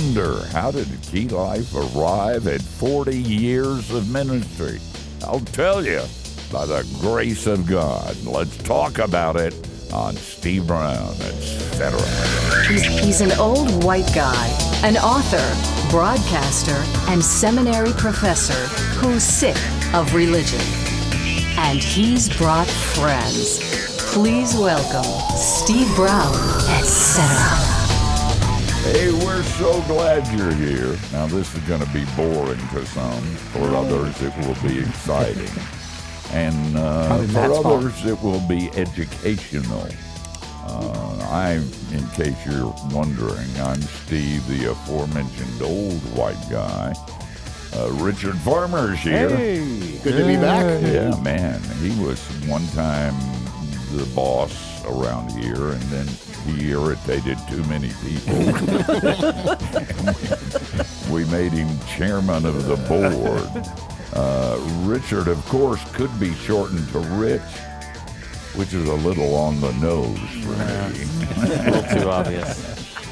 wonder, how did Key Life arrive at 40 years of ministry? I'll tell you, by the grace of God. Let's talk about it on Steve Brown, etc. He's an old white guy, an author, broadcaster, and seminary professor who's sick of religion. And he's brought friends. Please welcome Steve Brown, etc. Hey, we're so glad you're here. Now, this is going to be boring to some. For others, it will be exciting. And for others, it will be educational. In case you're wondering, I'm Steve, the aforementioned old white guy. Richard Farmer's here. Hey, good to be back. Yeah, man. He was one time the boss around here, and then he irritated too many people. We made him chairman of the board. Richard, of course, could be shortened to Rich, which is a little on the nose for me. A little too obvious.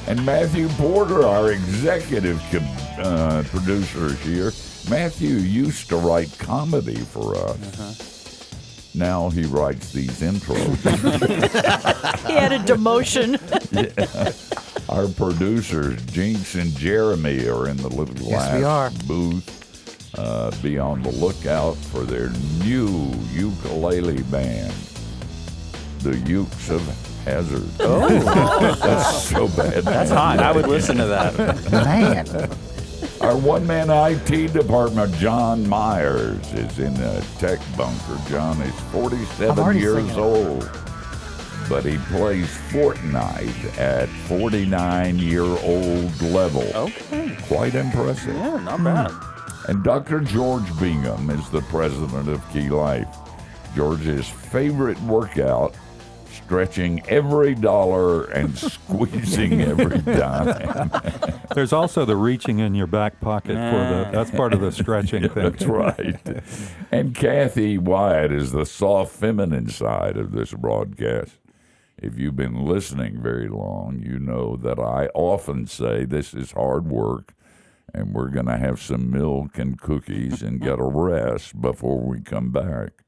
And Matthew Porter, our executive producer, is here. Matthew used to write comedy for us. Now he writes these intros. He had a demotion. Yeah. Our producers, Jinx and Jeremy, are in the little glass booth. Be on the lookout for their new ukulele band, the Ukes of Hazard. Oh, that's so bad. That's hot. I would listen to that. Man. Our one-man IT department, John Myers, is in a tech bunker. John is 47 years old, but he plays Fortnite at 49-year-old level. Okay. Quite impressive. Yeah, not bad. And Dr. George Bingham is the president of Key Life. George's favorite workout, stretching every dollar and squeezing every dime. There's also the reaching in your back pocket that's part of the stretching thing. That's right. And Cathy Wyatt is the soft feminine side of this broadcast. If you've been listening very long, you know that I often say this is hard work, and we're going to have some milk and cookies and get a rest before we come back.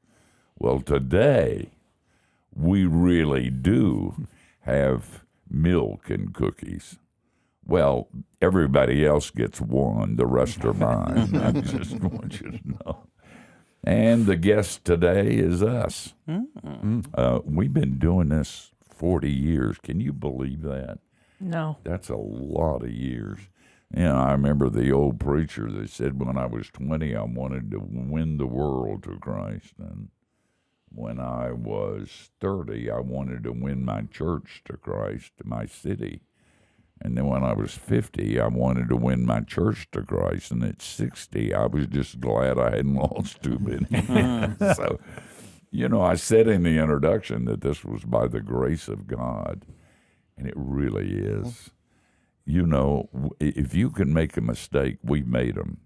Well, today, we really do have milk and cookies. Well, everybody else gets one. The rest are mine. I just want you to know. And the guest today is us. We've been doing this 40 years. Can you believe that? No. That's a lot of years. You know, I remember the old preacher that said when I was 20, I wanted to win the world to Christ. And when I was 30, I wanted to win my church to Christ, my city. And then when I was 50, I wanted to win my church to Christ. And at 60, I was just glad I hadn't lost too many. So, you know, I said in the introduction that this was by the grace of God. And it really is. You know, if you can make a mistake, we've made them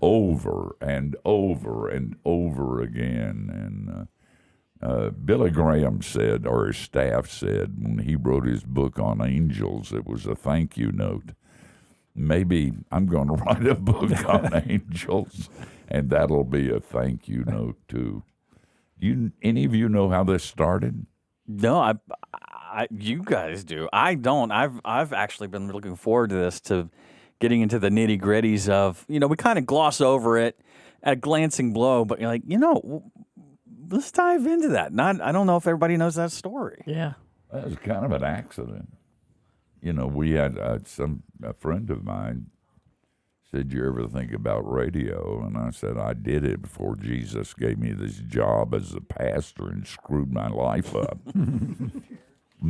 over and over and over again. And Billy Graham said, or his staff said, when he wrote his book on angels, it was a thank you note. Maybe I'm going to write a book on angels, and that'll be a thank you note too. Any of you know how this started? No, you guys do. I don't. I've actually been looking forward to this, to getting into the nitty gritties of, you know, we kind of gloss over it at a glancing blow, but you're like, you know, let's dive into that. I don't know if everybody knows that story. Yeah. That was kind of an accident. You know, we had a friend of mine said, "You ever think about radio?" And I said, "I did it before Jesus gave me this job as a pastor and screwed my life up."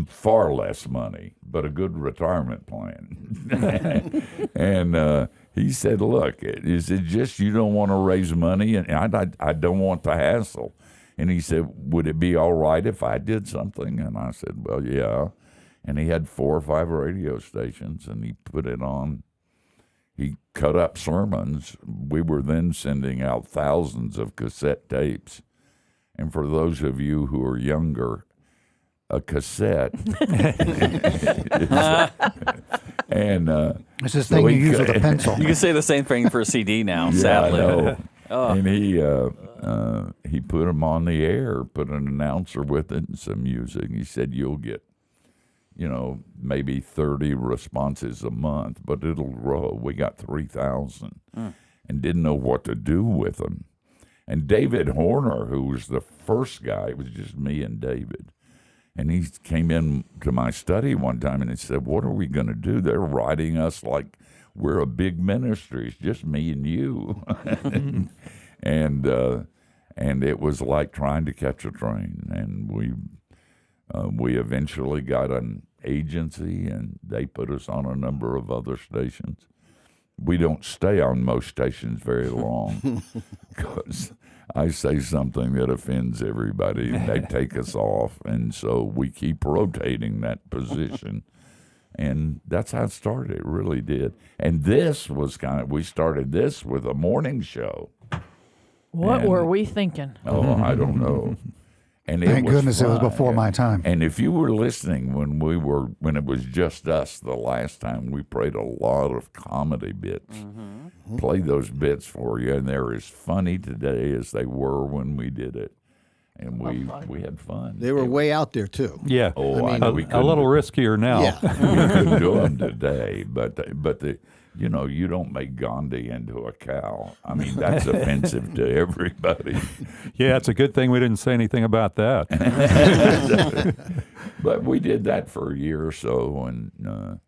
Far less money, but a good retirement plan. And he said, "Look, is it just you don't want to raise money? And I don't want the hassle." And he said, "Would it be all right if I did something?" And I said, "Well, yeah." And he had 4 or 5 radio stations, and he put it on. He cut up sermons. We were then sending out thousands of cassette tapes. And for those of you who are And It's this so thing he you use with a could- pencil. You can say the same thing for a CD now, Yeah, sadly. I know. And he put him on the air, put an announcer with it and some music. He said, you'll get, maybe 30 responses a month, but it'll grow. We got 3,000 and didn't know what to do with them. And David Horner, who was the first guy, it was just me and David. And he came in to my study one time and he said, what are we going to do? They're writing us like we're a big ministry. It's just me and you. And it was like trying to catch a train. And we eventually got an agency, and they put us on a number of other stations. We don't stay on most stations very long because I say something that offends everybody, and they take us off. And so we keep rotating that position. And that's how it started. It really did. And this was we started this with a morning show. What And- were we thinking? Oh, I don't know. And Thank was goodness it was fun. before my time. And if you were listening when it was just us the last time, we played a lot of comedy bits. Played those bits for you, and they're as funny today as they were when we did it. And we had fun. They were way out there, too. Yeah. Oh, I mean, know. a We little riskier now. Yeah. we couldn't do them today, but you don't make Gandhi into a cow. I mean, that's offensive to everybody. Yeah, it's a good thing we didn't say anything about that. But we did that for a year or so, and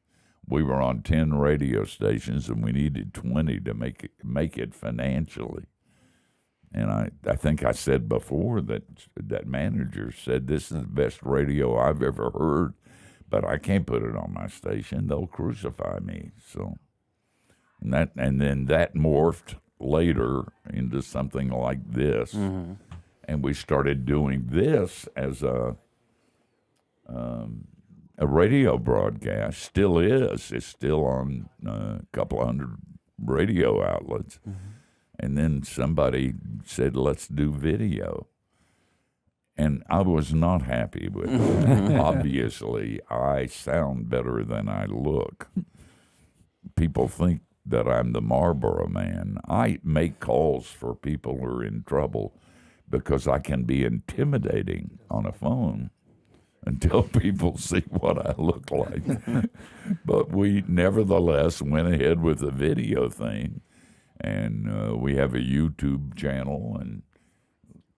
we were on 10 radio stations, and we needed 20 to make it financially. And I think I said before that manager said, this is the best radio I've ever heard, but I can't put it on my station. They'll crucify me. So, and then that morphed later into something like this. And we started doing this as a radio broadcast. Still is. It's still on a couple hundred radio outlets. And then somebody said, let's do video. And I was not happy with it. Obviously, I sound better than I look. People think that I'm the Marlboro Man. I make calls for people who are in trouble because I can be intimidating on a phone until people see what I look like. But we nevertheless went ahead with the video thing. And we have a YouTube channel, and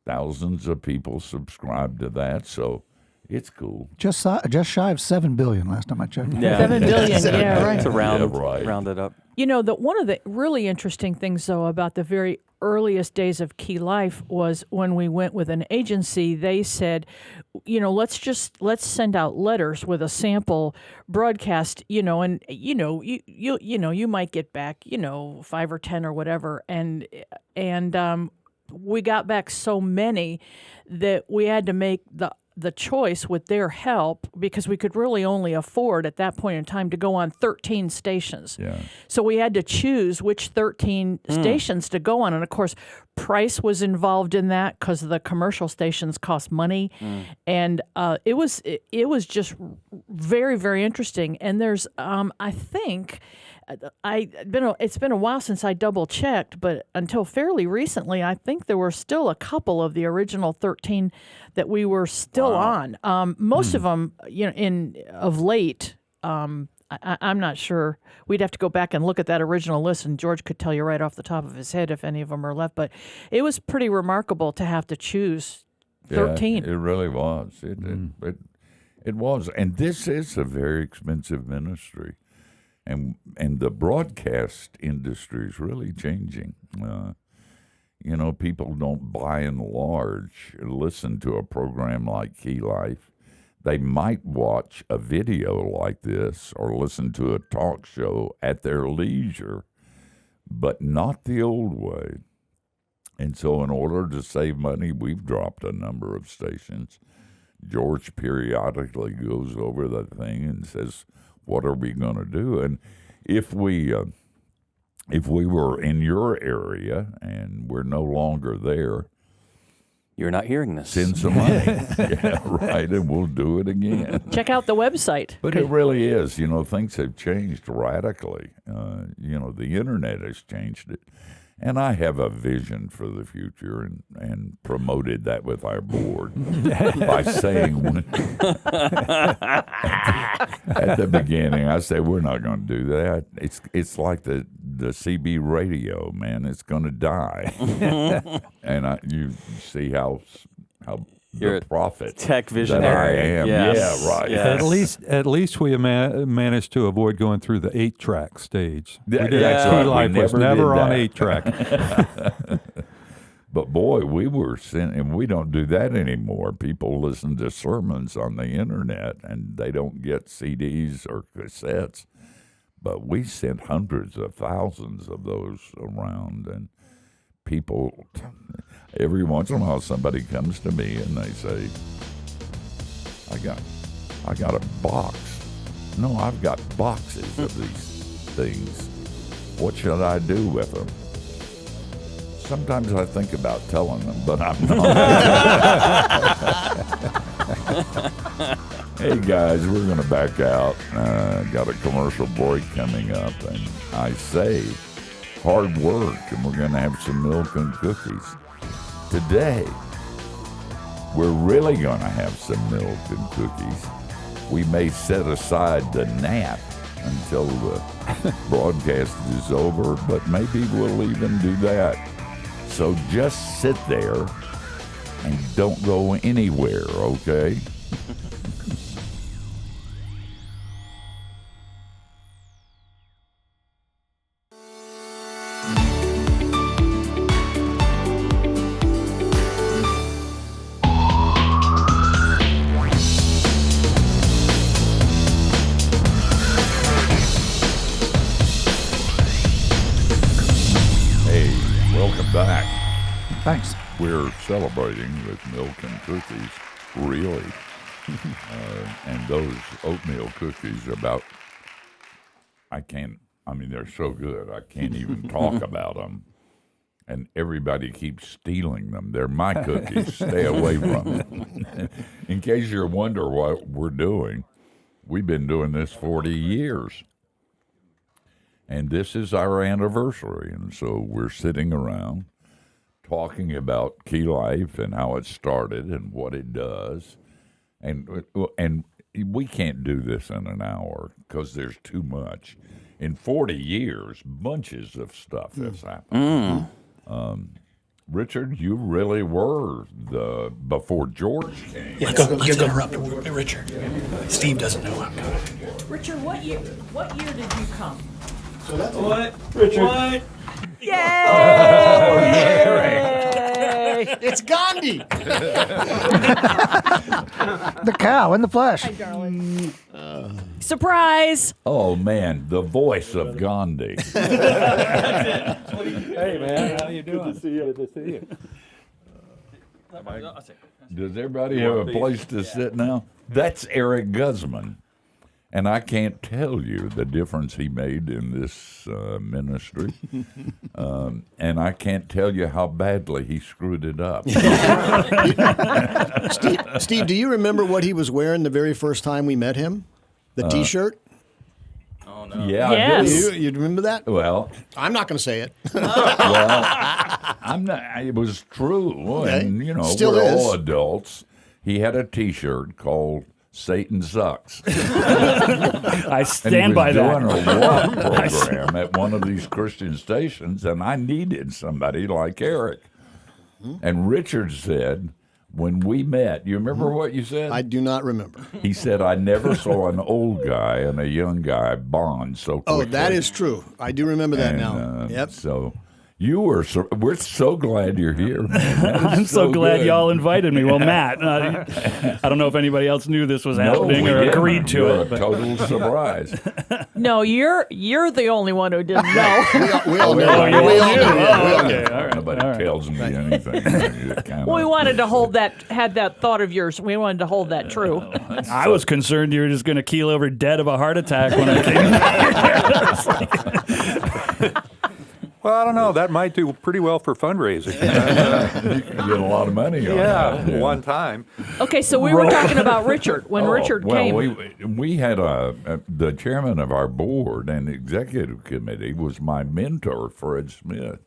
thousands of people subscribe to that, so it's cool. Just shy of 7 billion last time I checked. Yeah. 7 billion, yeah, right. To round, Yeah, right. round it up. One of the really interesting things, though, about the very earliest days of Key Life was when we went with an agency. They said, let's send out letters with a sample broadcast, and you might get back 5 or 10 or whatever, and we got back so many that we had to make the choice with their help, because we could really only afford at that point in time to go on 13 stations. Yeah. So we had to choose which 13 stations to go on. And of course, price was involved in that because the commercial stations cost money. And it was just very, very interesting. And there's, I think, it's been a while since I double checked, but until fairly recently, I think there were still a couple of the original 13 that we were still on. Most of them, of late. I'm not sure. We'd have to go back and look at that original list, and George could tell you right off the top of his head if any of them are left. But it was pretty remarkable to have to choose 13. Yeah, it really was. It was, and this is a very expensive ministry. And the broadcast industry is really changing. People don't, by and large, listen to a program like Key Life. They might watch a video like this or listen to a talk show at their leisure, but not the old way. And so in order to save money, we've dropped a number of stations. George periodically goes over that thing and says, what are we going to do? And if we were in your area and we're no longer there, You're not hearing this. Send some money. Yeah, right, and we'll do it again. Check out the website. But it really is. Things have changed radically. The internet has changed it. And I have a vision for the future and promoted that with our board by saying at the beginning, I said, we're not going to do that. It's like the CB radio, man. It's going to die. And you see how You're the prophet tech that visionary. I am. Yes. Yeah, right. Yes. At least we managed to avoid going through the 8-track stage. Yeah, We did that's Key right. We Life was never never did on that. 8-track. But boy, we were sent, and we don't do that anymore. People listen to sermons on the internet, and they don't get CDs or cassettes. But we sent hundreds of thousands of those around, and people, every once in a while, somebody comes to me and they say, I got a box. No, I've got boxes of these things. What should I do with them? Sometimes I think about telling them, but I'm not. Hey guys, we're going to back out. Got a commercial break coming up, and I say hard work, and we're going to have some milk and cookies. Today, we're really going to have some milk and cookies. We may set aside the nap until the broadcast is over, but maybe we'll even do that. So just sit there and don't go anywhere, okay? Hey, welcome back. Thanks. We're celebrating with milk and cookies, really. And those oatmeal cookies they're so good, I can't even talk about them. And everybody keeps stealing them. They're my cookies. Stay away from them. In case you wonder what we're doing, we've been doing this 40 years. And this is our anniversary. And so we're sitting around talking about Key Life and how it started and what it does. And we can't do this in an hour because there's too much. In 40 years, bunches of stuff has happened. Richard, you really were before George came. Yeah, let's interrupt Richard. Steve doesn't know I'm coming. Richard, what year did you come? What? Richard. What? It's Gandhi. The cow in the flesh. Hi, darling. Surprise! Oh, man, the voice of Gandhi. Hey, man, how you doing? Good to see you. Good to see you. Does everybody have a place to sit now? That's Erik Guzman. And I can't tell you the difference he made in this ministry. And I can't tell you how badly he screwed it up. Steve, do you remember what he was wearing the very first time we met him? The T-shirt? Oh, no. Yeah, Yes. I do. You remember that? Well, I'm not going to say it. I'm not. It was true, Okay. and Still we're is. all adults. He had a T-shirt called "Satan Sucks." I And stand he was by doing that. a walk program at one of these Christian stations, and I needed somebody like Erik. And Richard said, when we met, you remember what you said? I do not remember. He said, I never saw an old guy and a young guy bond so quickly. Oh, that is true. I do remember that And, now. Yep. So we're so glad you're here, man. That is I'm so glad good. y'all invited me. Well, Matt, I don't know if anybody else knew this was happening we or didn't. agreed to You're it. a But total surprise. No, you're the only one who didn't know. We all know. you We all knew. know. Oh, okay, all right. Nobody tells me anything. Well, we wanted to had that thought of yours. We wanted to hold that true. I was concerned you were just going to keel over dead of a heart attack when I came. Well, I don't know. That might do pretty well for fundraising. You can get a lot of money on that. One time. Okay, so we were talking about Richard when Richard came. We had the chairman of our board and executive committee was my mentor, Fred Smith,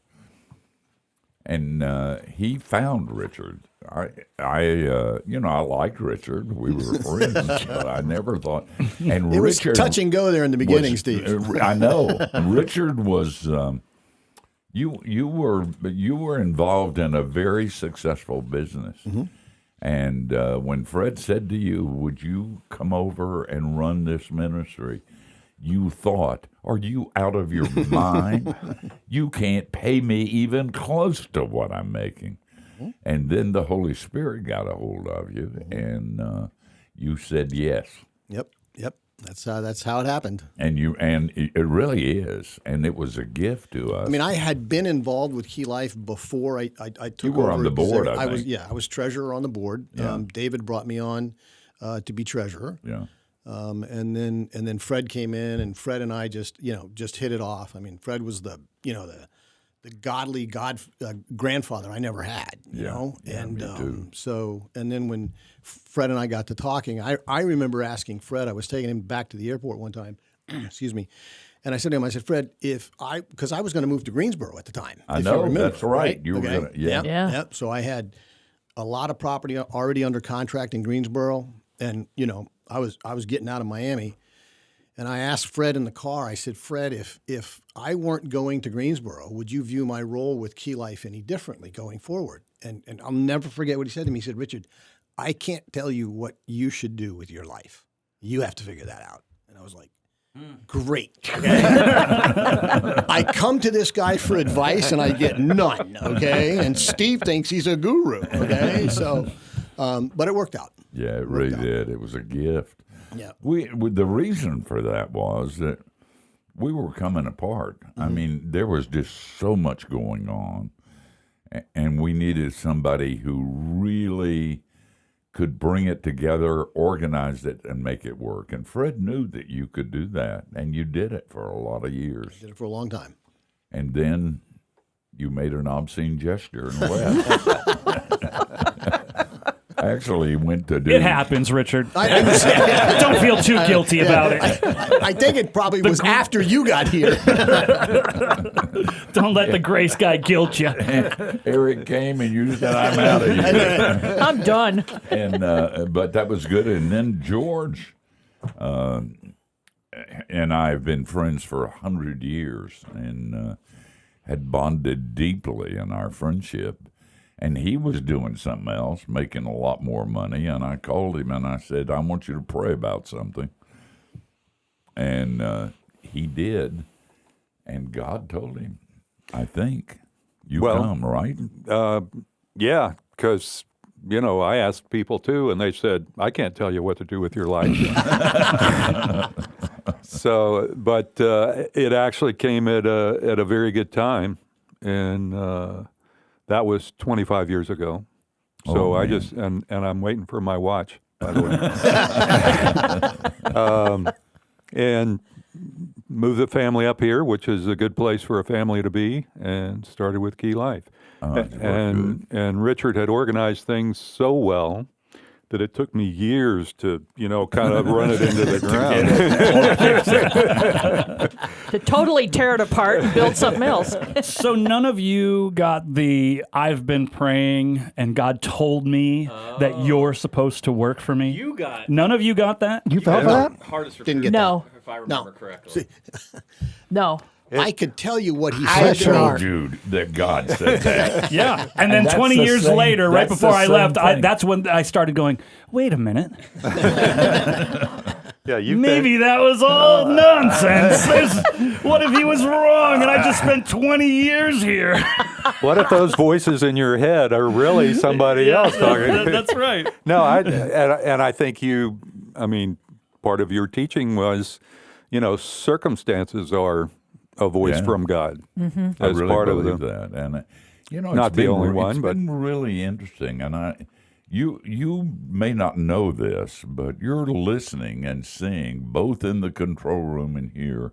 and he found Richard. I liked Richard. We were friends, but I never thought. And It Richard was touch and go there in the beginning, Steve. I know. Richard was. You were involved in a very successful business, and when Fred said to you, "Would you come over and run this ministry?" You thought, "Are you out of your mind? You can't pay me even close to what I'm making." And then the Holy Spirit got a hold of you, and you said yes. Yep. That's how it happened. And it really is, and it was a gift to us. I mean, I had been involved with Key Life before I took You were over on the board, I think. I was treasurer on the board. Yeah. David brought me on to be treasurer. Yeah. And then Fred came in, and Fred and I just hit it off. I mean, Fred was the godly grandfather I never had, you know, and me too. And then when Fred and I got to talking, I remember asking Fred. I was taking him back to the airport one time, excuse me, and I said to him, I said, Fred, because I was going to move to Greensboro at the time. I if know, you remember, that's right. You were okay? gonna, yeah. Yep. So I had a lot of property already under contract in Greensboro, and I was getting out of Miami. And I asked Fred in the car, I said, Fred, if I weren't going to Greensboro, would you view my role with Key Life any differently going forward? And I'll never forget what he said to me. He said, Richard, I can't tell you what you should do with your life. You have to figure that out. And I was like, great. Okay? I come to this guy for advice and I get none, okay? And Steve thinks he's a guru, okay? So, but it worked out. Yeah, it really did. It was a gift. Yeah. The reason for that was that we were coming apart. I mean, there was just so much going on, and we needed somebody who really could bring it together, organize it, and make it work. And Fred knew that you could do that, and you did it for a lot of years. Did it for a long time. And then you made an obscene gesture and left. I actually went to do... It happens, Richard. Don't feel too guilty about it. I think it probably was after you got here. Don't let the grace guy guilt you. Erik came and you said, I'm out of here. I'm done. And but that was good. And then George and I have been friends for 100 years and had bonded deeply in our friendship. And he was doing something else, making a lot more money. And I called him and I said, I want you to pray about something. And he did. And God told him, I think, come, right? Yeah, because, I asked people too, and they said, I can't tell you what to do with your life. So, but it actually came at a very good time. And that was 25 years ago. So I just, and I'm waiting for my watch, by the way. And moved the family up here, which is a good place for a family to be, and started with Key Life. And Richard had organized things so well that it took me years to, kind of run it into the ground. To totally tear it apart and build something else. So none of you got the I've been praying and God told me that you're supposed to work for me? You got... None of you got that? You felt that? Hardest Didn't get No. if I remember correctly. No. I could tell you what he I said to me. told you that God said that. Yeah. And then that's 20 the years same- later, right that's before the I same left, thing. that's when I started going, wait a minute. Yeah, you Maybe that was all nonsense. What if he was wrong and I just spent 20 years here? What if those voices in your head are really somebody else talking? That's right. No, and I think part of your teaching was, circumstances are a voice Yeah. from God. I As really part of believe the, that. And, Not it's the been, only one, it's but- been really interesting. And you may not know this, but you're listening and seeing, both in the control room and here,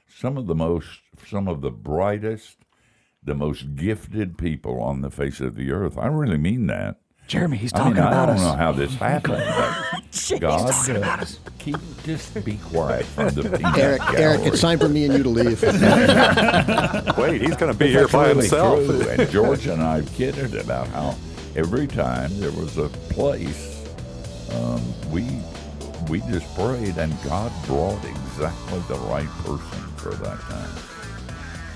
some of the brightest the most gifted people on the face of the earth. I really mean that. Jeremy, he's I talking mean, I about don't us. know how this happened, but God, just be quiet from the peanut Eric, gallery. it's time for me and you to leave. Wait, he's going to be here That's by really himself. true. And George and I kidded about how every time there was a place, we just prayed, and God brought exactly the right person for that time.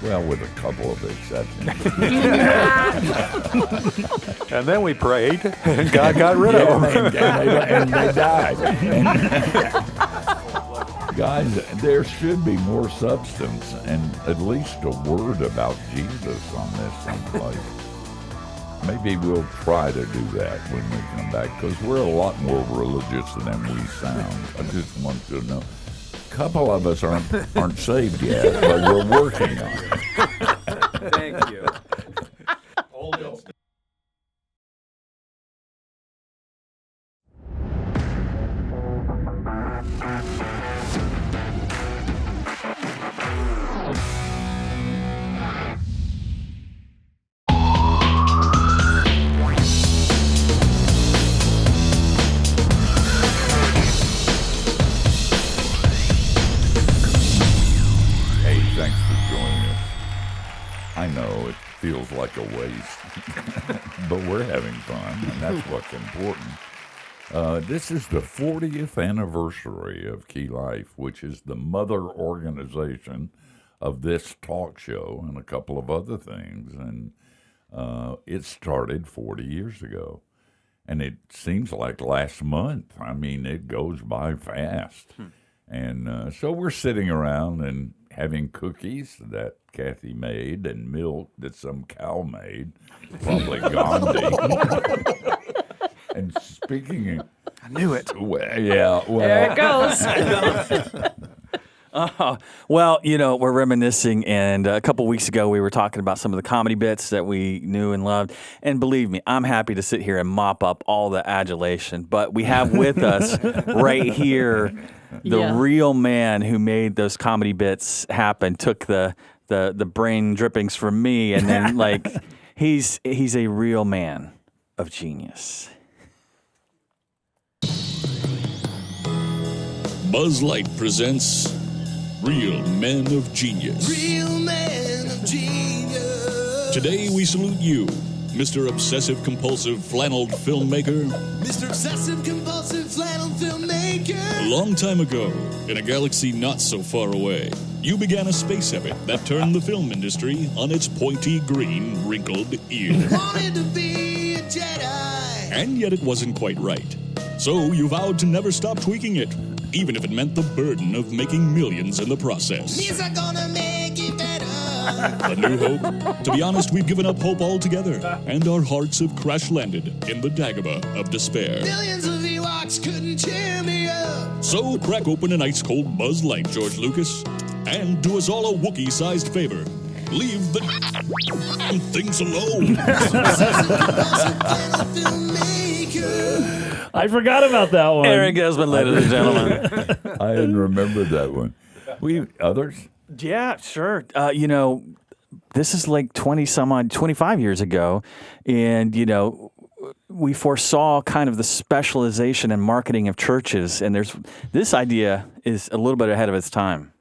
Well, with a couple of exceptions. And then we prayed, and God got rid of them. and they died. Guys, there should be more substance and at least a word about Jesus on this someplace. Maybe we'll try to do that when we come back, because we're a lot more religious than we sound. I just want you to know. A couple of us aren't saved yet, but we're working on it. Thank you. Hey, thanks for joining us. I know it feels like a waste, but we're having fun, and that's what's important. This is the 40th anniversary of Key Life, which is the mother organization of this talk show and a couple of other things. And it started 40 years ago. And it seems like last month. I mean, it goes by fast. And so we're sitting around and having cookies that Cathy made and milk that some cow made, probably Gandhi. And speaking of... I knew it. Well, There it goes. Well, you know, we're reminiscing, and a couple weeks ago we were talking about some of the comedy bits that we knew and loved. And believe me, I'm happy to sit here and mop up all the adulation. But we have with us right here the Yeah. real man who made those comedy bits happen, took the brain drippings from me, and then, like, he's a real man of genius. Buzz Light presents Real Men of Genius. Real man of genius. Today we salute you, Mr. Obsessive Compulsive Flannelled Filmmaker. Mr. Obsessive Compulsive Flannel Filmmaker. A long time ago, in a galaxy not so far away, you began a space habit that turned the film industry on its pointy, green, wrinkled ear. Wanted to be a Jedi. And yet it wasn't quite right. So you vowed to never stop tweaking it, even if it meant the burden of making millions in the process. He's not gonna make it better. A new hope? To be honest, we've given up hope altogether, and our hearts have crash-landed in the Dagobah of despair. Millions of Ewoks couldn't cheer me up. So crack open an ice-cold Buzz Light, George Lucas, and do us all a Wookiee-sized favor. Leave the things alone. I forgot about that one. Erik Esmond, ladies and gentlemen. I didn't remember that one. Others? Yeah, sure. You know, this is like 25 years ago. And, you know, we foresaw kind of the specialization and marketing of churches. And this idea is a little bit ahead of its time.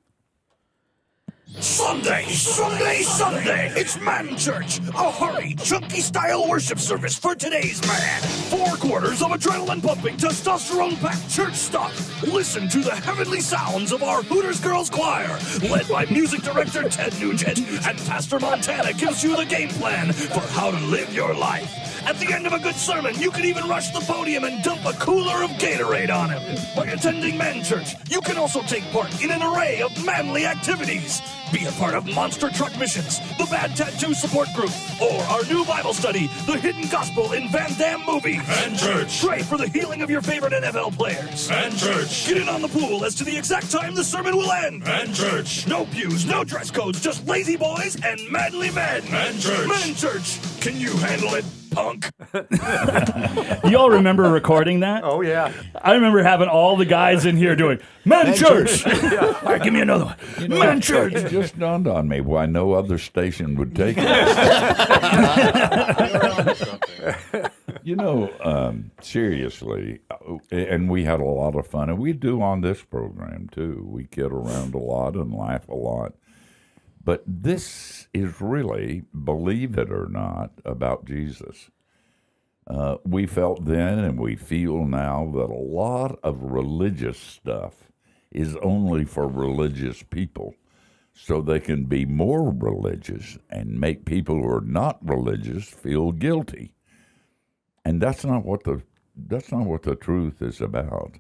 Sunday! It's ManChurch! A hearty, chunky-style worship service for today's man. 4 quarters of adrenaline-pumping, testosterone-packed church stuff. Listen to the heavenly sounds of our Hooters Girls Choir, led by music director Ted Nugent, and Pastor Montana gives you the game plan for how to live your life. At the end of a good sermon, you can even rush the podium and dump a cooler of Gatorade on him. By attending ManChurch, you can also take part in an array of manly activities. Be a part of Monster Truck Missions, the Bad Tattoo Support Group, or our new Bible study, The Hidden Gospel in Van Damme Movies. ManChurch. Pray for the healing of your favorite NFL players. ManChurch. Get in on the pool as to the exact time the sermon will end. ManChurch. No pews, no dress codes, just lazy boys and manly men. ManChurch. ManChurch. Can you handle it? punk. You all remember recording that? Oh, yeah. I remember having all the guys in here doing, ManChurch! All right, give me another one. ManChurch! It just dawned on me why no other station would take it. Seriously, and we had a lot of fun, and we do on this program, too. We kid around a lot and laugh a lot. But this is really, believe it or not, about Jesus. We felt then and we feel now that a lot of religious stuff is only for religious people, so they can be more religious and make people who are not religious feel guilty. And that's not what the truth is about.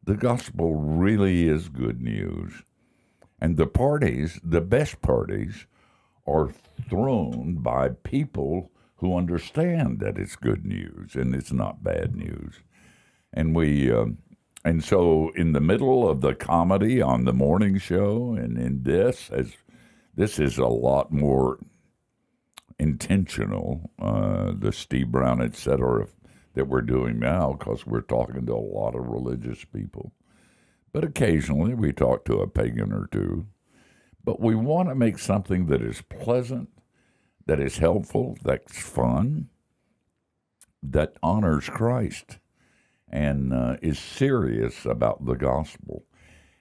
The gospel really is good news. And the parties, the best parties, are thrown by people who understand that it's good news and it's not bad news. And and so in the middle of the comedy on the morning show and in this is a lot more intentional, the Steve Brown, et cetera, that we're doing now, because we're talking to a lot of religious people. But occasionally we talk to a pagan or two. But we want to make something that is pleasant, that is helpful, that's fun, that honors Christ, and is serious about the gospel.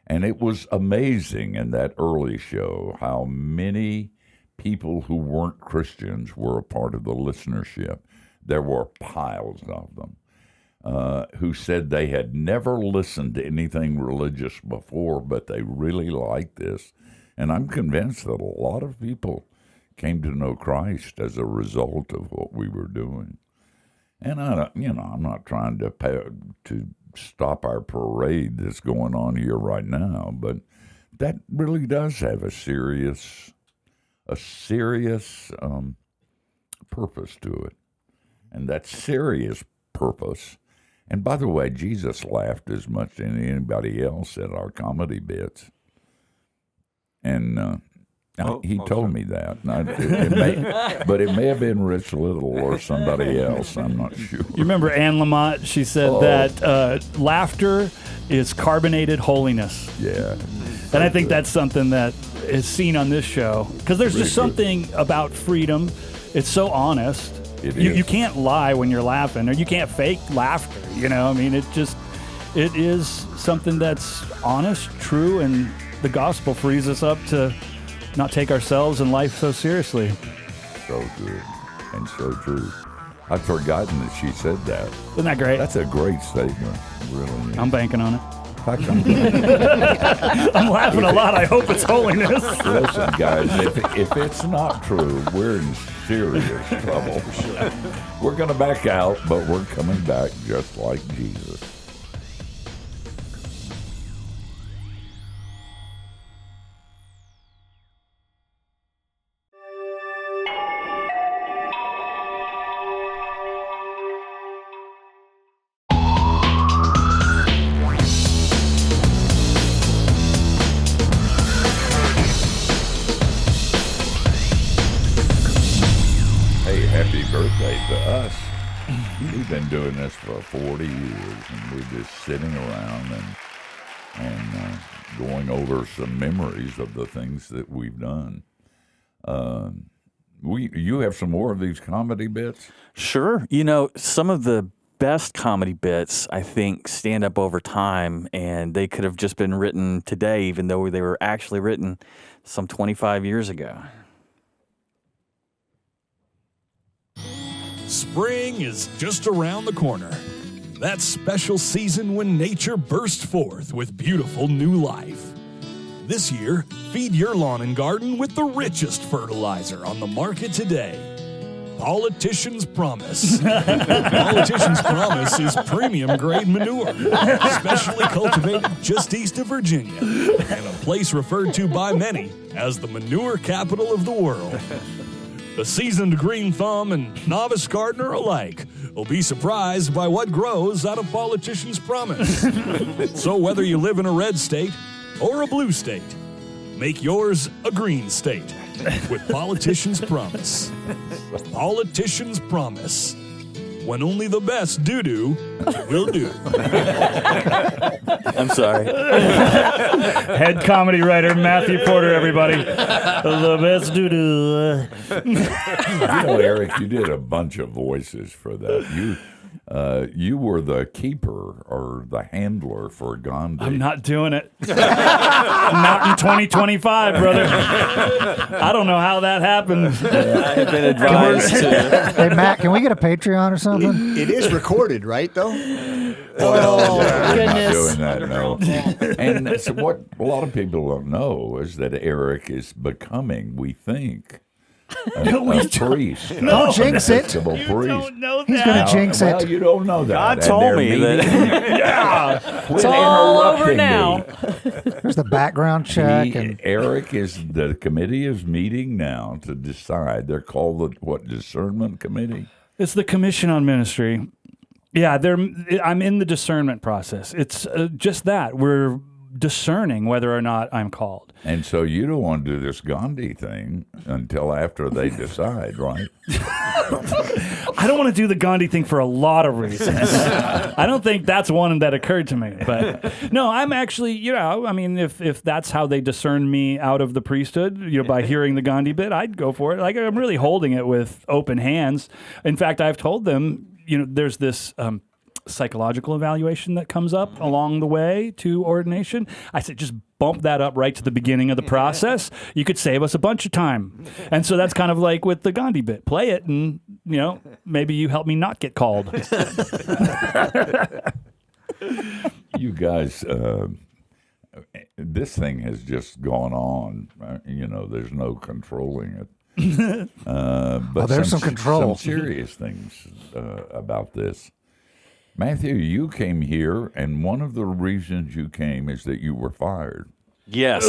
And it was amazing in that early show how many people who weren't Christians were a part of the listenership. There were piles of them who said they had never listened to anything religious before, but they really liked this. And I'm convinced that a lot of people came to know Christ as a result of what we were doing. And I'm not trying to stop our parade that's going on here right now, but that really does have a serious purpose to it. And that serious purpose, and by the way, Jesus laughed as much as anybody else at our comedy bits. And he told me that. But it may have been Rich Little or somebody else. I'm not sure. You remember Anne Lamott? She said that laughter is carbonated holiness. Yeah. And I think that's something that is seen on this show. Because there's just something about freedom. It's so honest. You can't lie when you're laughing, or you can't fake laughter. I mean, it is something that's honest, true, and the gospel frees us up to not take ourselves and life so seriously. So good and so true. I'd forgotten that she said that. Isn't that great? That's a great statement, really. I'm banking on it. I'm laughing a lot. I hope it's holiness. Listen, guys, if it's not true, we're in serious trouble. We're going to back out, but we're coming back just like Jesus. We've been doing this for 40 years, and we're just sitting around and going over some memories of the things that we've done. You have some more of these comedy bits? Sure. Some of the best comedy bits, I think, stand up over time, and they could have just been written today, even though they were actually written some 25 years ago. Spring is just around the corner. That special season when nature bursts forth with beautiful new life. This year, feed your lawn and garden with the richest fertilizer on the market today. Politician's Promise. Politician's Promise is premium-grade manure, specially cultivated just east of Virginia, and a place referred to by many as the manure capital of the world. The seasoned green thumb and novice gardener alike will be surprised by what grows out of Politician's Promise. So whether you live in a red state or a blue state, make yours a green state with Politician's Promise. Politician's Promise. when only the best doo-doo will do. I'm sorry. Head comedy writer Matthew Porter, everybody. The best doo-doo. Erik, you did a bunch of voices for that. You were the keeper or the handler for Gandhi. I'm not doing it. Not in 2025, brother. I don't know how that happened. I have been advised to. Hey, Matt, can we get a Patreon or something? It is recorded, right, though? Oh, I'm goodness. not doing that, no. And so what a lot of people don't know is that Erik is becoming, we think, a priest. Don't jinx it. Episcopal priest. Don't know that. He's going to jinx Well, it. you don't know that. God And told they're me meeting- that. Quit It's all over interrupting now. me. There's the background check. And Erik the committee is meeting now to decide. They're called the discernment committee. It's the Commission on Ministry. Yeah, I'm in the discernment process. It's just that. We're discerning whether or not I'm called. And so you don't want to do this Gandhi thing until after they decide, right? I don't want to do the Gandhi thing for a lot of reasons. I don't think that's one that occurred to me. But no, I'm actually, if that's how they discern me out of the priesthood, by hearing the Gandhi bit, I'd go for it. Like, I'm really holding it with open hands. In fact, I've told them, there's this psychological evaluation that comes up along the way to ordination. I said, just bump that up right to the beginning of the process. You could save us a bunch of time. And so that's kind of like with the Gandhi bit. Play it and, maybe you help me not get called. You guys, this thing has just gone on. There's no controlling it. But there's some control. Some serious things about this. Matthew, you came here, and one of the reasons you came is that you were fired. Yes.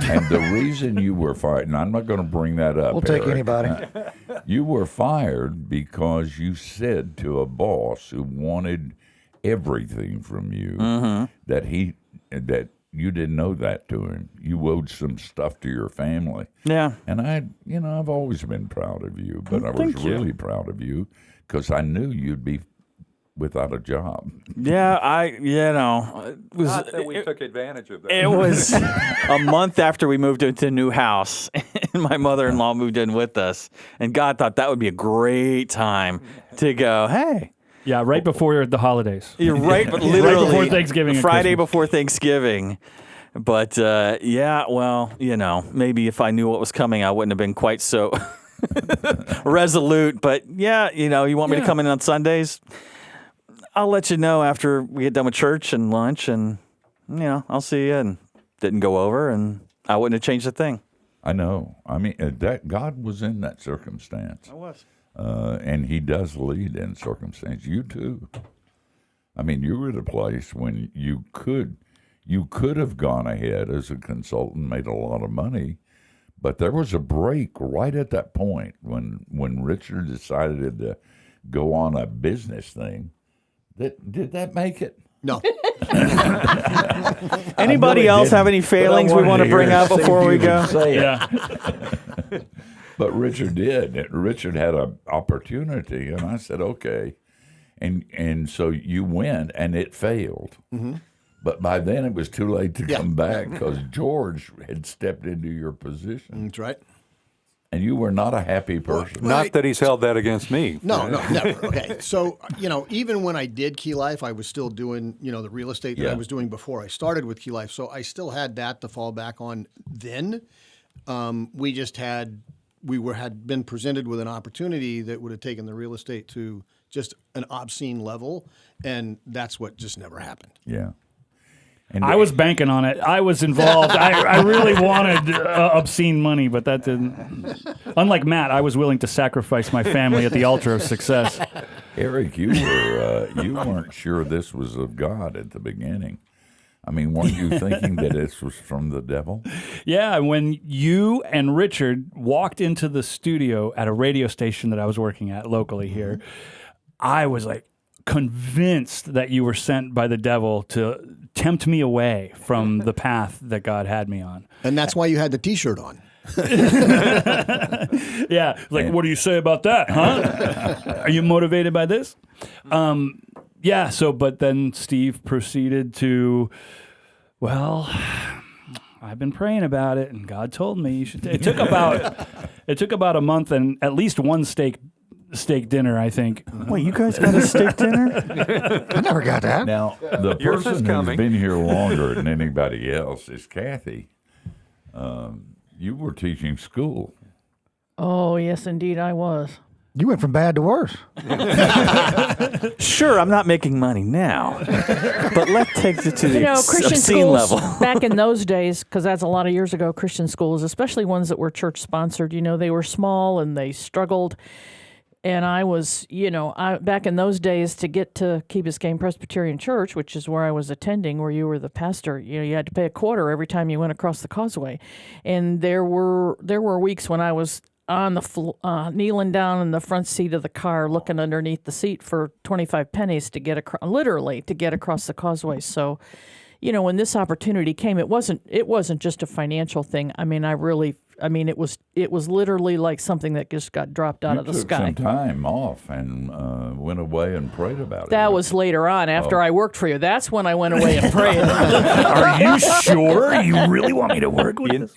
And the reason you were fired, and I'm not going to bring that up. we'll take Erik. anybody. You were fired because you said to a boss who wanted everything from you that you didn't know that to him. You owed some stuff to your family. Yeah. And I've always been proud of you, but I was really proud of you because I knew you'd be without a job. Yeah, it was. Not that we took advantage of that. It was a month after we moved into a new house, and my mother-in-law moved in with us, and God thought that would be a great time to go, hey. Yeah, right before the holidays. You're right, but literally right before Thanksgiving and Friday Christmas. before Thanksgiving. But, maybe if I knew what was coming, I wouldn't have been quite so resolute. But, you want me to come in on Sundays? I'll let you know after we get done with church and lunch, and I'll see you. And didn't go over, and I wouldn't have changed a thing. I know. I mean, that God was in that circumstance. I was. And he does lead in circumstance. You too. I mean, you were at a place when you could have gone ahead as a consultant, made a lot of money, but there was a break right at that point when Richard decided to go on a business thing. Did that make it? No. Anybody really else didn't, have any but I failings we wanted want to to bring hear up see if before we you go? would say it. Yeah. But Richard did. Richard had an opportunity, and I said, okay. And so you went, and it failed. Mm-hmm. But by then it was too late to come back because George had stepped into your position. That's right. And you were not a happy person. Not that he's held that against me. No, never. Okay. So, even when I did Key Life, I was still doing, the real estate that I was doing before I started with Key Life. So I still had that to fall back on then. We just had been presented with an opportunity that would have taken the real estate to just an obscene level. And that's what just never happened. Yeah. And I was banking on it. I was involved. I really wanted obscene money, but that didn't. Unlike Matt, I was willing to sacrifice my family at the altar of success. Erik, you weren't sure this was of God at the beginning. I mean, weren't you thinking that this was from the devil? Yeah, when you and Richard walked into the studio at a radio station that I was working at locally here, I was like convinced that you were sent by the devil to tempt me away from the path that God had me on. And that's why you had the T-shirt on. Yeah, like, what do you say about that, huh? Are you motivated by this? Yeah, so, but then Steve proceeded to, well, I've been praying about it, and God told me you should. It took about a month and at least one steak dinner, I think. Wait, you guys got a steak dinner? I never got that. Now, the Yours is person who's coming. been here longer than anybody else is Cathy. You were teaching school. Oh, yes, indeed, I was. You went from bad to worse. Sure, I'm not making money now, but let's take it to the Christian obscene schools level. back in those days, because that's a lot of years ago, Christian schools, especially ones that were church sponsored, they were small and they struggled. And I was, back in those days, to get to Key Biscayne Presbyterian Church, which is where I was attending, where you were the pastor, you had to pay a quarter every time you went across the causeway. And there were weeks when I was on the kneeling down in the front seat of the car, looking underneath the seat for 25 pennies to get literally to get across the causeway. So, when this opportunity came, it wasn't just a financial thing. I mean, it was literally like something that just got dropped out of the sky. You took some time off and went away and prayed about it. That was later on, after I worked for you. That's when I went away and prayed. Are you sure you really want me to work with this?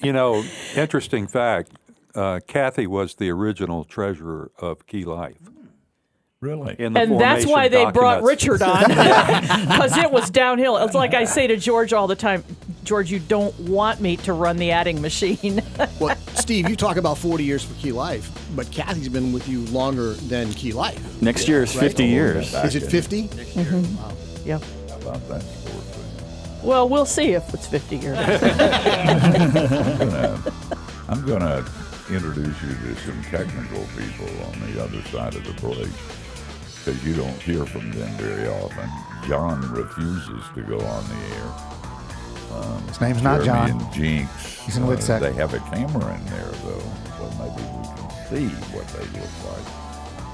Interesting fact, Cathy was the original treasurer of Key Life. Really? In the And that's formation why they brought documents. Richard on, because it was downhill. It's like I say to George all the time, George, you don't want me to run the adding machine. Well, Steve, you talk about 40 years for Key Life, but Cathy's been with you longer than Key Life. Next year is 50 years. Is it 50? Wow. Yep. How about that sport thing? Well, we'll see if it's 50 years. I'm going to introduce you to some technical people on the other side of the break, because you don't hear from them very often. John refuses to go on the air. His name's not Jeremy John. and Jinx. He's in Woodsack. They have a camera in there, though, so maybe we can see what they look like.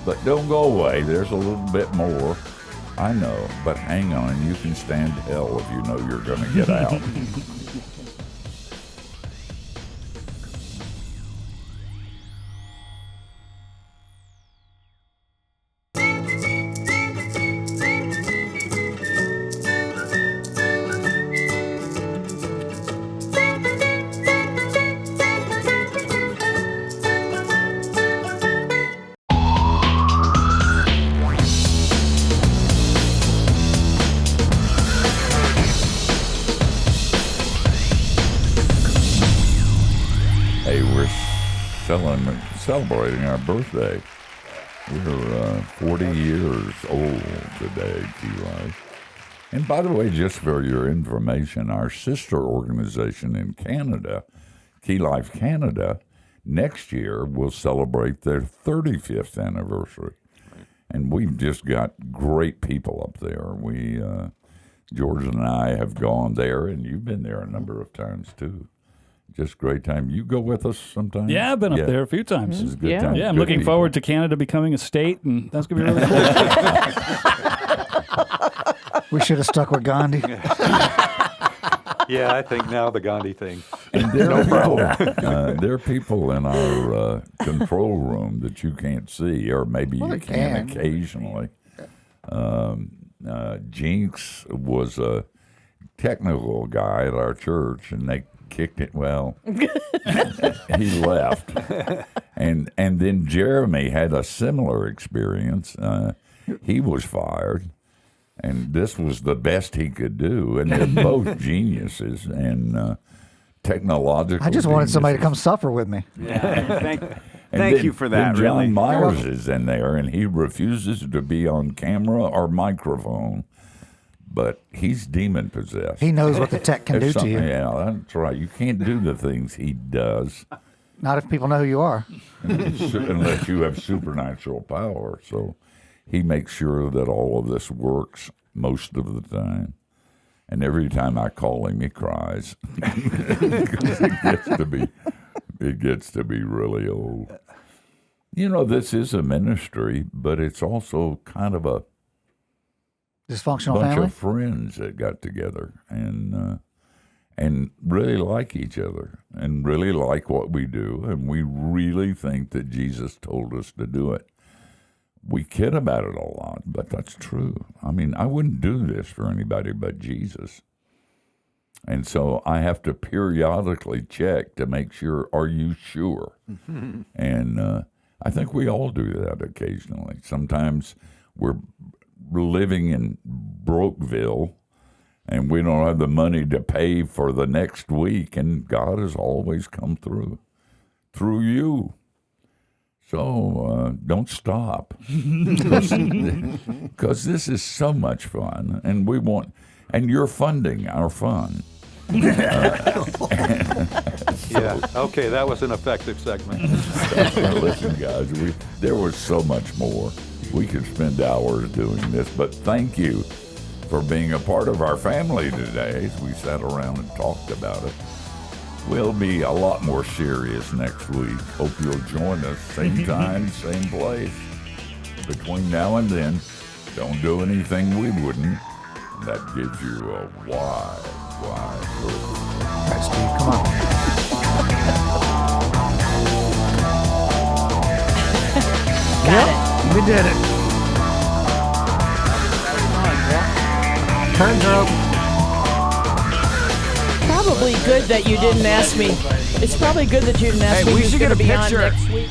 But don't go away. There's a little bit more. I know, but hang on. You can stand hell if you know you're going to get out. Celebrating our birthday. We're 40 years old today, Key Life. And by the way, just for your information, our sister organization in Canada, Key Life Canada, next year will celebrate their 35th anniversary. And we've just got great people up there. George and I have gone there, and you've been there a number of times too. Just great time. You go with us sometime? Yeah, I've been up there a few times. This is a good Yeah. time. Yeah, I'm Good looking people. forward to Canada becoming a state, and that's going to be really cool. We should have stuck with Gandhi. Yeah, I think now the Gandhi thing. And there are people in our control room that you can't see, or maybe Well, you they can can. occasionally. Jinx was a technical guy at our church, and they kicked it. Well, he left, and then Jeremy had a similar experience. He was fired, and this was the best he could do. And they're both geniuses and technological. I just wanted somebody to come geniuses. suffer with me. And Thank then- you for that, then John really. Myers is in there, and he refuses to be on camera or microphone. But he's demon possessed. He knows what the tech can There's do to you. something- Yeah, that's right. You can't do the things he does Not if people know who you are. unless you have supernatural power. So he makes sure that all of this works most of the time. And every time I call him, he cries. 'Cause it gets to be really old. This is a ministry, but it's also kind of a Dysfunctional bunch family. of friends that got together, and and really like each other and really like what we do, and we really think that Jesus told us to do it. We kid about it a lot, but that's true. I mean, I wouldn't do this for anybody but Jesus. And so I have to periodically check to make sure, are you sure? And I think we all do that occasionally. Sometimes we're living in Brokeville and we don't have the money to pay for the next week, and God has always come through you. So don't stop, because this is so much fun, and you're funding our fun. Yeah. Okay, that was an effective segment. Listen, guys, there was so much more. We could spend hours doing this, but thank you for being a part of our family today as we sat around and talked about it. We'll be a lot more serious next week. Hope you'll join us, same time, same place. Between now and then, don't do anything we wouldn't. That gives you a wide look. All right, Steve, come on. Got it. We did it. Curtains are open. Probably good that you didn't ask me. It's probably good that you didn't ask me we who's should get going to a be on picture. next week.